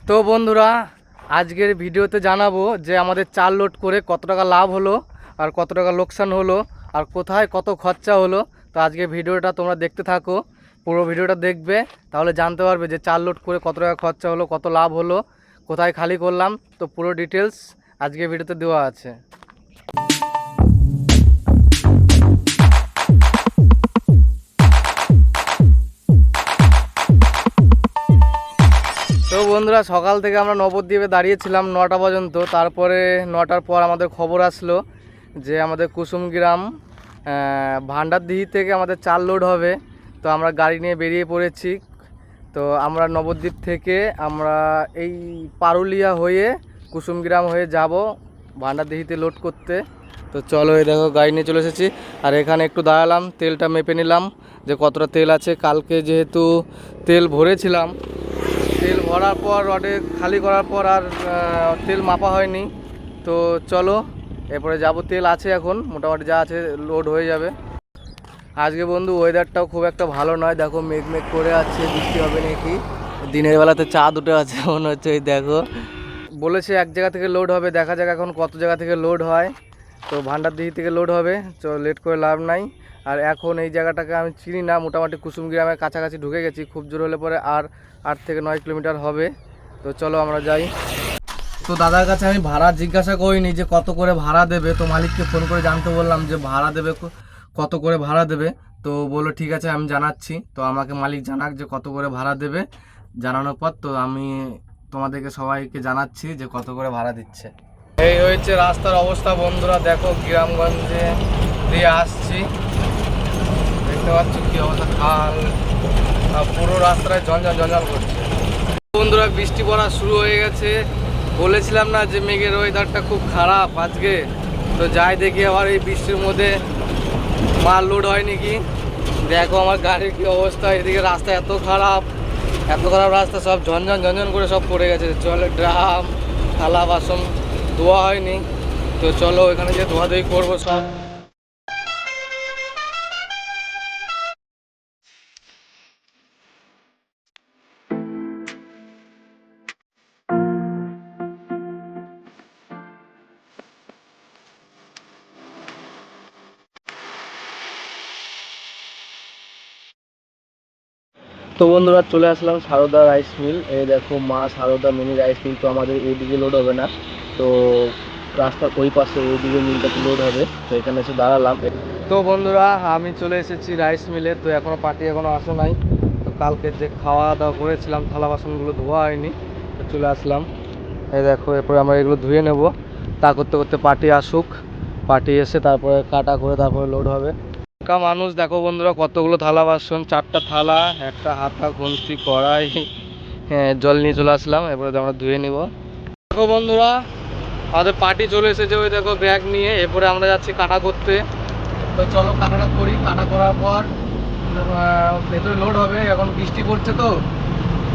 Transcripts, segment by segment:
তো বন্ধুরা, আজকের ভিডিওতে জানাবো যে আমাদের চাল লোড করে কত টাকা লাভ হলো আর কত টাকা লোকসান হলো আর কোথায় কত খরচা হলো। তো আজকে ভিডিওটা তোমরা দেখতে থাকো, পুরো ভিডিওটা দেখবে, তাহলে জানতে পারবে যে চাল লোড করে কত টাকা খরচা হলো, কত লাভ হলো, কোথায় খালি করলাম। তো পুরো ডিটেলস আজকে ভিডিওতে দেওয়া আছে। তো বন্ধুরা, সকাল থেকে আমরা নবদ্বীপে দাঁড়িয়েছিলাম 9টা পর্যন্ত। তারপরে 9টার পর আমাদের খবর আসলো যে আমাদের কুসুমগ্রাম ভান্ডারদিহি থেকে আমাদের চাল লোড হবে। তো আমরা গাড়ি নিয়ে বেরিয়ে পড়েছি। তো আমরা নবদ্বীপ থেকে আমরা এই পারুলিয়া হয়ে কুসুমগ্রাম হয়ে যাব ভান্ডারদিহিতে লোড করতে। তো চলো, এই দেখো গাড়ি নিয়ে চলে এসেছি। আর এখানে একটু দাঁড়ালাম, তেলটা মেপে নিলাম যে কতটা তেল আছে। কালকে যেহেতু তেল ভরেছিলাম, তেল ভরার পর রডে খালি করার পর আর তেল মাপা হয়নি। তো চলো এরপরে যাব, তেল আছে এখন মোটামুটি, যা আছে লোড হয়ে যাবে। আজকে বন্ধু ওয়েদারটাও খুব একটা ভালো নয়, দেখো মেঘ মেঘ করে আছে, বৃষ্টি হবে নাকি। দিনের বেলাতে চাঁদ উঠে আছে মনে হচ্ছে। এই দেখো, বলেছে এক জায়গা থেকে লোড হবে, দেখা যাক এখন কত জায়গা থেকে লোড হয়। তো ভান্ডারদিহি থেকে লোড হবে, লেট করে লাভ নাই। আর এখন এই জায়গাটাকে আমি চিনি না, মোটামুটি কুসুমগ্রামের কাছাকাছি ঢুকে গেছি। খুব জোর হলে পরে আর 8 থেকে 9 কিলোমিটার হবে। তো চলো আমরা যাই। তো দাদার কাছে আমি ভাড়া জিজ্ঞাসা করিনি যে কত করে ভাড়া দেবে। তো মালিককে ফোন করে জানতে বললাম যে ভাড়া দেবে, কত করে ভাড়া দেবে। তো বললো ঠিক আছে আমি জানাচ্ছি। তো আমাকে মালিক জানাক যে কত করে ভাড়া দেবে। জানানোর পর তো আমি তোমাদেরকে সবাইকে জানাচ্ছি যে কত করে ভাড়া দিচ্ছে। এই হয়েছে রাস্তার অবস্থা বন্ধুরা, দেখো গ্রামগঞ্জে দিয়ে আসছি, দেখতে পাচ্ছ কি অবস্থা। খাল পুরো রাস্তায় জঞ্জাল জঞ্জাল করছে বন্ধুরা। বৃষ্টি পড়া শুরু হয়ে গেছে। বলেছিলাম না যে মেঘের ওয়েদারটা খুব খারাপ আজকে। তো যাই দেখি আবার এই বৃষ্টির মধ্যে মাল লোড হয় নাকি। দেখো আমার গাড়ির কি অবস্থা, এদিকে রাস্তা এত খারাপ রাস্তা, সব ঝনঝন ঝনঝন করে সব পড়ে গেছে। চলে ড্রাম থালা বাসন ধোয়া হয়নি। তো চলো এখানে যে ধোয়াধুয়ি করবো সব। তো বন্ধুরা, চলে আসলাম সারদা রাইস মিল। এই দেখো মা সারদা মিনি রাইস মিল। তো আমাদের এইদিকে লোড হবে না, তো রাস্তার ওই পাশে ওইদিকে মিলটাতে লোড হবে। তো এখানে এসে দাঁড়ালাম। তো বন্ধুরা, আমি চলে এসেছি রাইস মিলে। তো এখনও পার্টি এখনও আসে নাই। তো কালকে যে খাওয়া দাওয়া করেছিলাম, থালা বাসনগুলো ধোয়া হয়নি, তো চলে আসলাম। এই দেখো, এরপরে আমরা এগুলো ধুয়ে নেব। তা করতে করতে পার্টি আসুক, পার্টি এসে তারপরে কাটা করে তারপরে লোড হবে। মানুষ দেখো বন্ধুরা, কতগুলো থালা বাসন, 4টা থালা, একটা হাতা, খুন্তি, কড়াই। হ্যাঁ, জল নিয়ে চলে আসলাম, এরপরে আমরা ধুয়ে নিব। দেখো বন্ধুরা, আমাদের পার্টি চলে এসেছে, ওই দেখো ব্যাগ নিয়ে। এরপরে আমরা যাচ্ছি কাটা করতে। তো চলো কাটাটা করি। কাটা করার পর ভেতরে লোড হবে। এখন বৃষ্টি পড়ছে, তো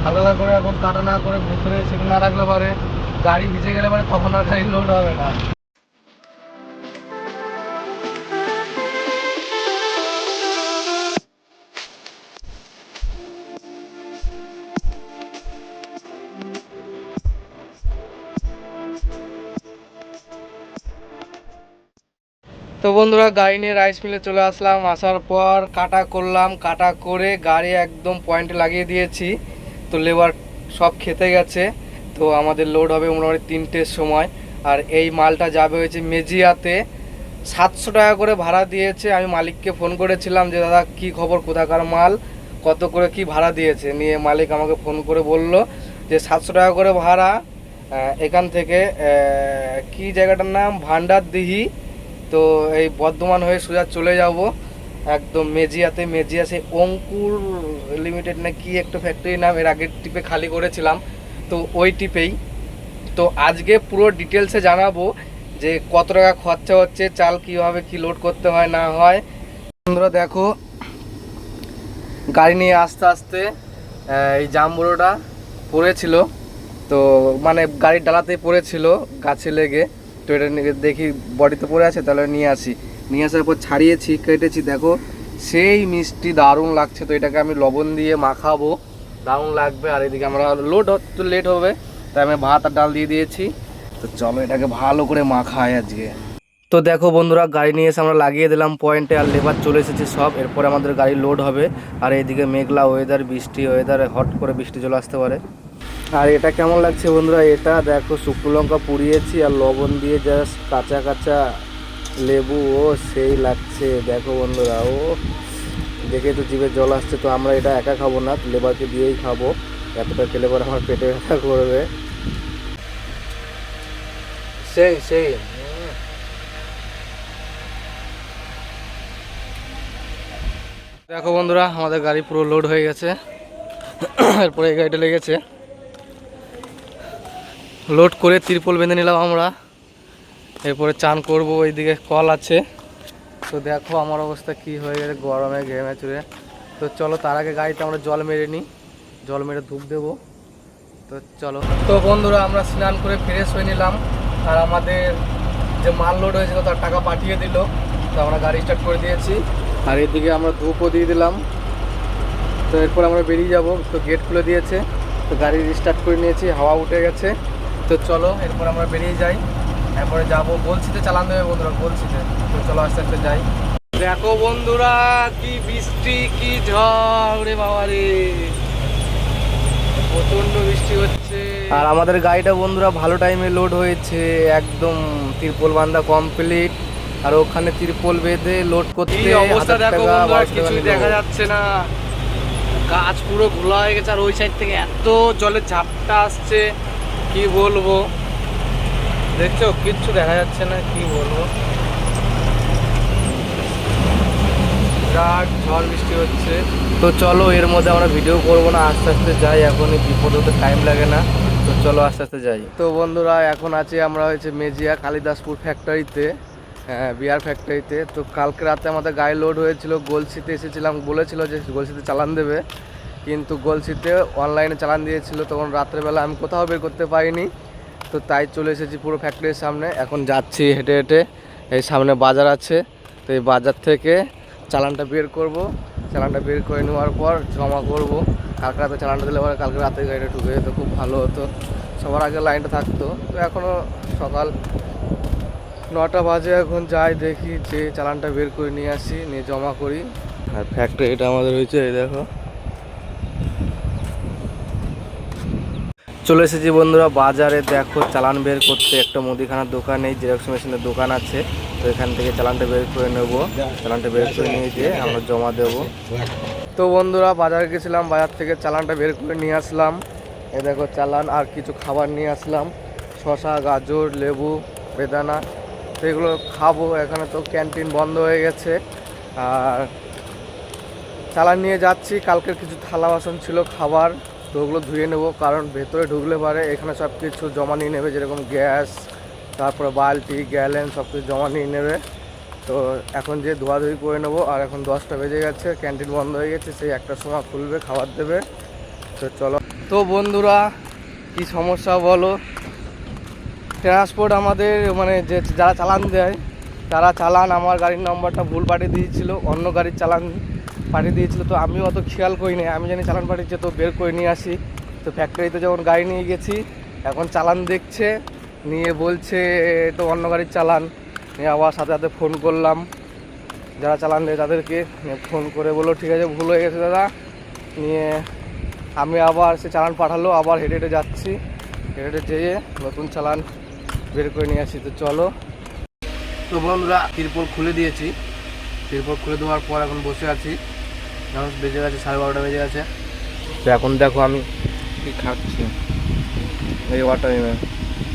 আলাদা করে এখন কাটা না করে ভেতরে সেখানে না রাখলে পারে গাড়ি ভিজে গেলে পারে, তখন আর গাড়ি লোড হবে না। তো বন্ধুরা, গাড়ি নিয়ে রাইস মিলে চলে আসলাম। আসার পর কাটা করলাম, কাটা করে গাড়ি একদম পয়েন্টে লাগিয়ে দিয়েছি। তো লেবার সব খেতে গেছে। তো আমাদের লোড হবে মোটামুটি 3টের সময়। আর এই মালটা যাবে হয়েছে মেজিয়াতে। 700 টাকা করে ভাড়া দিয়েছে। আমি মালিককে ফোন করেছিলাম যে দাদা কি খবর, কোথাকার মাল, কত করে কি ভাড়া দিয়েছে। নিয়ে মালিক আমাকে ফোন করে বলল যে 700 টাকা করে ভাড়া। এখান থেকে কি জায়গাটার নাম, ভান্ডারদিহি। তো এই বর্ধমান হয়ে সোজা চলে যাব একদম মেজিয়াতে। মেজিয়া সেই অঙ্কুর লিমিটেড না কি একটা ফ্যাক্টরির নাম, এর আগের টিপে খালি করেছিলাম, তো ওই টিপেই। তো আজকে পুরো ডিটেলসে জানাবো যে কত টাকা খরচা হচ্ছে, চাল কীভাবে কি লোড করতে হয় না হয়। বন্ধুরা দেখো, গাড়ি নিয়ে আস্তে আস্তে এই জামবুড়োটা পড়েছিল, তো মানে গাড়ির ডালাতেই পড়েছিল গাছে লেগে। তো এটা দেখি বডিতে পড়ে আছে, তাহলে নিয়ে আসি। নিয়ে আসার পর ছাড়িয়েছি, কেটেছি, দেখো সেই মিষ্টি, দারুণ লাগছে। তো এটাকে আমি লবণ দিয়ে মাখাবো, দারুণ লাগবে। আর এদিকে আমরা লোড হতে লেট হবে, তাই আমি ভাত আর ডাল দিয়ে দিয়েছি। তো চলো এটাকে ভালো করে মাখাই আজকে। তো দেখো বন্ধুরা, গাড়ি নিয়ে এসে আমরা লাগিয়ে দিলাম পয়েন্টে, আর লেবার চলে এসেছে সব। এরপরে আমাদের গাড়ি লোড হবে। আর এইদিকে মেঘলা ওয়েদার, বৃষ্টি ওয়েদার, হট করে বৃষ্টি চলে আসতে পারে। আর এটা কেমন লাগছে বন্ধুরা, এটা দেখো শুকনো লঙ্কা পুড়িয়েছি আর লবণ দিয়ে জাস্ট কাঁচা কাঁচা লেবু, ও সেই লাগছে দেখো বন্ধুরা। ও দেখে তো জিভে জল আসছে। তো আমরা এটা একা খাবো না, লেবারকে দিয়েই খাবো, এতটা খেলে পরে আমার পেটে ব্যথা করবে। সেই সেই দেখো বন্ধুরা, আমাদের গাড়ি পুরো লোড হয়ে গেছে। এরপরে এই গাড়িটা লেগেছে, লোড করে তিরপল বেঁধে নিলাম আমরা। এরপরে চান করব, ওইদিকে কল আছে। তো দেখো আমার অবস্থা কি হয়ে গেছে গরমে ঘেমে চুড়ে। তো চলো তার আগে গাড়িতে আমরা জল মেরে নিই, জল মেরে ধূপ দেবো। তো চলো। তো বন্ধুরা, আমরা স্নান করে ফ্রেশ হয়ে নিলাম। আর আমাদের যে মাল লোড হয়েছিল তার টাকা পাঠিয়ে দিল। তো আমরা গাড়ি স্টার্ট করে দিয়েছি। আর এদিকে আমরা ধূপও দিয়ে দিলাম। তো এরপর আমরা বেরিয়ে যাব। তো গেট খুলে দিয়েছে, তো গাড়ি স্টার্ট করে নিয়েছি, হাওয়া উঠে গেছে। তো চলো এরপর আমরা বেরিয়ে যাই। এরপরে যাবো গলসিতে, চালান দেবে বন্ধুরা গলসিতে। তো চলো আস্তে আস্তে যাই। দেখো বন্ধুরা, কি বৃষ্টি কি ঝড় রে বাবা রে, প্রচন্ড বৃষ্টি হচ্ছে। আর আমাদের গাড়িটা বন্ধুরা ভালো টাইমে লোড হয়েছে, একদম তিরপল বাঁধা কমপ্লিট। আর ওখানে তিরপল বেঁধে লোড করতে অবস্থা দেখো বন্ধুরা, কিছুই দেখা যাচ্ছে না, গাছ পুরো ঘোলা হয়ে গেছে। আর ওই সাইড থেকে এত জলের ঝাপটা আসছে, কি বলবো, দেখছো কিচ্ছু দেখা যাচ্ছে না, কি বলবো, বিরাট ঝড় বৃষ্টি হচ্ছে। তো চলো এর মধ্যে আমরা ভিডিও করবো না, আস্তে আস্তে যাই, এখনই বিপদ হতে টাইম লাগে না। তো চলো আস্তে আস্তে যাই। তো বন্ধুরা, এখন আছি আমরা হয়েছে মেজিয়া কালিদাসপুর ফ্যাক্টরিতে, বিয়ার ফ্যাক্টরিতে। তো কালকে রাতে আমাদের গাড়ি লোড হয়েছিল, গলসিতে এসেছিলাম, বলেছিল যে গলসিতে চালান দেবে, কিন্তু গলসিতে অনলাইনে চালান দিয়েছিল। তখন রাত্রেবেলা আমি কোথাও বের করতে পারিনি। তো তাই চলে এসেছি পুরো ফ্যাক্টরির সামনে। এখন যাচ্ছি হেঁটে হেঁটে, এই সামনে বাজার আছে, তো এই বাজার থেকে চালানটা বের করব। চালানটা বের করে নেওয়ার পর জমা করব। কালকে রাতে চালানটা দিলে পরে কালকে রাতে গাড়িটা ঢুকে যেত, খুব ভালো হতো, সবার আগে লাইনটা থাকতো। তো এখনও সকাল 9টা বাজে, এখন যাই দেখি যে চালানটা বের করে নিয়ে আসি, নিয়ে জমা করি। আর ফ্যাক্টরিটা আমাদের হয়েছে, এই দেখো। চলে এসেছি বন্ধুরা বাজারে, দেখো চালান বের করতে। একটা মুদিখানার দোকান, এই জেরক্স মেশিনের দোকান আছে। তো এখান থেকে চালানটা বের করে নেব, চালানটা বের করে নিয়ে গিয়ে আমরা জমা দেব। তো বন্ধুরা, বাজারে গেছিলাম, বাজার থেকে চালানটা বের করে নিয়ে আসলাম। এই দেখো চালান, আর কিছু খাবার নিয়ে আসলাম, শসা, গাজর, লেবু, বেদানা। তো এগুলো খাবো, এখানে তো ক্যান্টিন বন্ধ হয়ে গেছে। আর চালান নিয়ে যাচ্ছি, কালকের কিছু থালা বাসন ছিল খাবার, তো ওগুলো ধুয়ে নেব, কারণ ভেতরে ঢুকলে পারে এখানে সব কিছু জমা নিয়ে নেবে, যেরকম গ্যাস, তারপরে বালতি, গ্যালেন, সব কিছু জমা নিয়ে নেবে। তো এখন যে ধোয়াধুয়ি করে নেবো। আর এখন 10টা বেজে গেছে, ক্যান্টিন বন্ধ হয়ে গেছে, সেই 1টার সময় খুলবে, খাবার দেবে। তো চলো। তো বন্ধুরা, কি সমস্যা বলো, ট্রান্সপোর্ট আমাদের মানে যে যারা চালান দেয়, তারা চালান আমার গাড়ির নম্বরটা ভুল পাঠিয়ে দিয়েছিল, অন্য গাড়ির চালান পাঠিয়ে দিয়েছিল। তো আমিও অত খেয়াল করিনি, আমি জানি চালান পাঠিয়েছে, তো বের করে নিয়ে আসি। তো ফ্যাক্টরিতে যখন গাড়ি নিয়ে গেছি, এখন চালান দেখছে, নিয়ে বলছে তো অন্য গাড়ির চালান। নিয়ে আবার সাথে সাথে ফোন করলাম যারা চালান দেয় তাদেরকে, ফোন করে বললো ঠিক আছে ভুল হয়ে গেছে দাদা। নিয়ে আমি আবার সে চালান পাঠালো, আবার হেঁটে হেঁটে যাচ্ছি, হেঁটে হেঁটে যেয়ে নতুন চালান বের করে নিয়ে আসি। তো চলো। তো বন্ধুরা, তিরপল খুলে দিয়েছি, তিরপল খুলে দেওয়ার পর এখন বসে আছি, এখন বেজে গেছে 12:30 বেজে গেছে। তো এখন দেখো আমি কি খাচ্ছি, এই ওয়াটার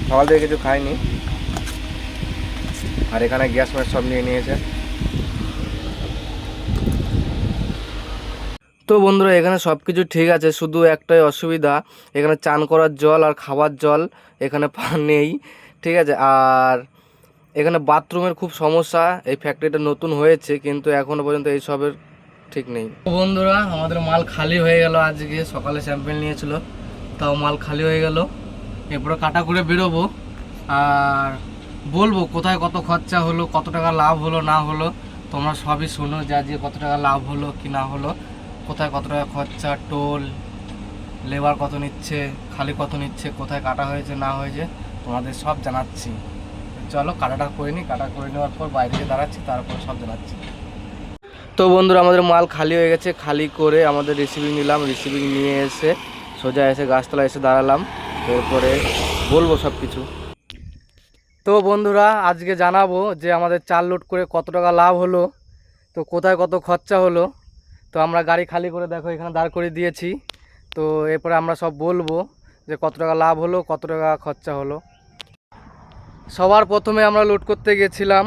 সকাল থেকে কিছু খাইনি। আর এখানে গ্যাস ম্যাস সব নিয়ে নিয়েছে। তো বন্ধুরা, এখানে সব কিছু ঠিক আছে, শুধু একটাই অসুবিধা, এখানে চান করার জল আর খাবার জল এখানে নেই, ঠিক আছে। আর এখানে বাথরুমের খুব সমস্যা। এই ফ্যাক্টরিটা নতুন হয়েছে, কিন্তু এখনও পর্যন্ত এইসবের ঠিক নেই। বন্ধুরা, আমাদের মাল খালি হয়ে গেল, আজকে সকালে স্যাম্পেল নিয়েছিল, তাও মাল খালি হয়ে গেল। এরপরে কাটা করে বেরোবো, আর বলবো কোথায় কত খরচা হলো, কত টাকা লাভ হলো না হলো, তোমরা সবই শোনো, যে আজকে কত টাকা লাভ হলো কি না হলো, কোথায় কত টাকা খরচা, টোল, লেবার কত নিচ্ছে, খালি কত নিচ্ছে, কোথায় কাটা হয়েছে না হয়েছে তোমাদের সব জানাচ্ছি। চলো কাটাটা করে নিই, কাটা করে নেওয়ার পর বাইরে গিয়ে দাঁড়াচ্ছি, তারপর সব জানাচ্ছি। তো বন্ধুরা আমাদের মাল খালি হয়ে গেছে, খালি করে আমাদের রিসিভিং নিলাম, রিসিভিং নিয়ে এসে সোজা এসে গাছতলা এসে দাঁড়ালাম, এরপরে বলবো সব কিছু। তো বন্ধুরা আজকে জানাবো যে আমাদের চাল লোড করে কত টাকা লাভ হলো, তো কোথায় কত খরচা হলো। তো আমরা গাড়ি খালি করে দেখো এখানে দাঁড় করে দিয়েছি, তো এরপরে আমরা সব বলবো যে কত টাকা লাভ হলো কত টাকা খরচা হলো। সবার প্রথমে আমরা লোড করতে গেছিলাম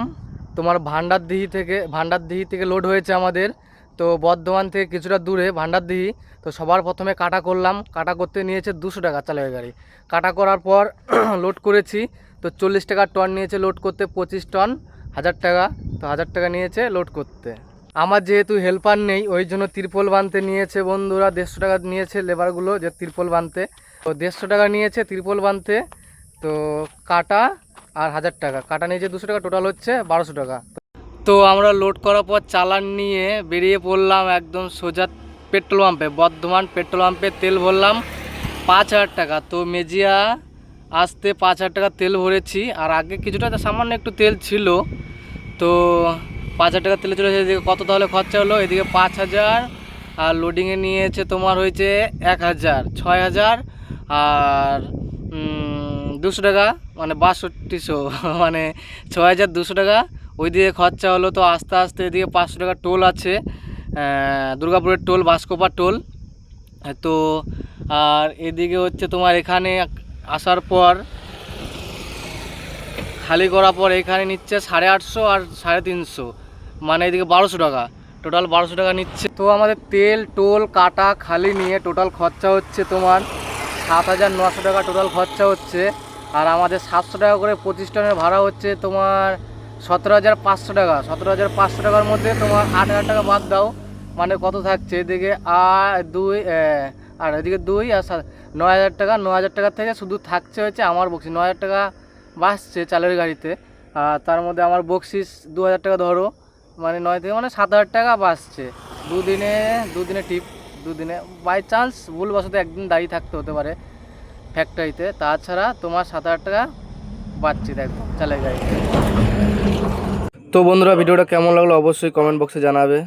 তোমার ভান্ডারদিহি থেকে লোড হয়েছে আমাদের, তো বর্ধমান থেকে কিছুটা দূরে ভান্ডারদিহি। তো সবার প্রথমে কাটা করলাম, কাটা করতে নিয়েছে 200 টাকা চালের গাড়ি। কাটা করার পর লোড করেছি, তো 40 টাকা টন নিয়েছে লোড করতে, 25 টন 1000 টাকা, তো 1000 টাকা নিয়েছে লোড করতে। আমার যেহেতু হেল্পার নেই ওই জন্য তিরপল বাঁধতে নিয়েছে বন্ধুরা, 150 টাকা নিয়েছে লেবারগুলো যে তিরপল বাঁধতে, তো 150 টাকা নিয়েছে তিরপল বাঁধতে। তো কাটা আর 1000 টাকা, কাটা নিয়েছে 200 টাকা, টোটাল হচ্ছে 1200 টাকা। তো আমরা লোড করার পর চালান নিয়ে বেরিয়ে পড়লাম একদম সোজা পেট্রোল পাম্পে, বর্ধমান পেট্রোল পাম্পে তেল ভরলাম 5000 টাকা। তো মেজিয়া আসতে 5000 টাকা তেল ভরেছি, আর আগে কিছুটা সামান্য একটু তেল ছিল, তো 5000 টাকা তেলে চলে, এদিকে কত তাহলে খরচা হলো, এদিকে 5000 আর লোডিংয়ে নিয়েছে তোমার হয়েছে 1000, 6000 আর 200 টাকা, মানে 6200 মানে 6200 টাকা ওই দিকে খরচা হলো। তো আস্তে আস্তে এদিকে 500 টাকা টোল আছে, দুর্গাপুরের টোল, বাসকোপার টোল। তো আর এদিকে হচ্ছে তোমার এখানে আসার পর খালি করার পর এখানে নিচ্ছে 850 আর 350, মানে এদিকে 1200 টাকা, টোটাল 1200 টাকা নিচ্ছে। তো আমাদের তেল টোল কাটা খালি নিয়ে টোটাল খরচা হচ্ছে তোমার 7900 টাকা টোটাল খরচা হচ্ছে। আর আমাদের 700 টাকা করে 25 টনের ভাড়া হচ্ছে তোমার 17500 টাকা। 17500 টাকার মধ্যে তোমার 8000 টাকা বাদ দাও, মানে কত থাকছে এদিকে আর এদিকে 2 আর 9000 টাকা। 9000 টাকা থেকে শুধু থাকছে হচ্ছে আমার বকশিস 9000 টাকা বাসছে চালের গাড়িতে, আর তার মধ্যে আমার বকশিস 2000 টাকা ধরো, মানে 9 থেকে মানে 7000 টাকা বাসছে দুদিনে টিপ, দুদিনে বাই চান্স ভুলবশত একদিন দাঁড়িয়ে থাকতে হতে পারে ফ্যাক্টরিতে, তাছাড়া তোমার 7000 টাকা বাঁচছে দেখো চালের গাড়িতে। তো বন্ধুরা ভিডিওটা কেমন লাগলো অবশ্যই কমেন্ট বক্সে জানাবে।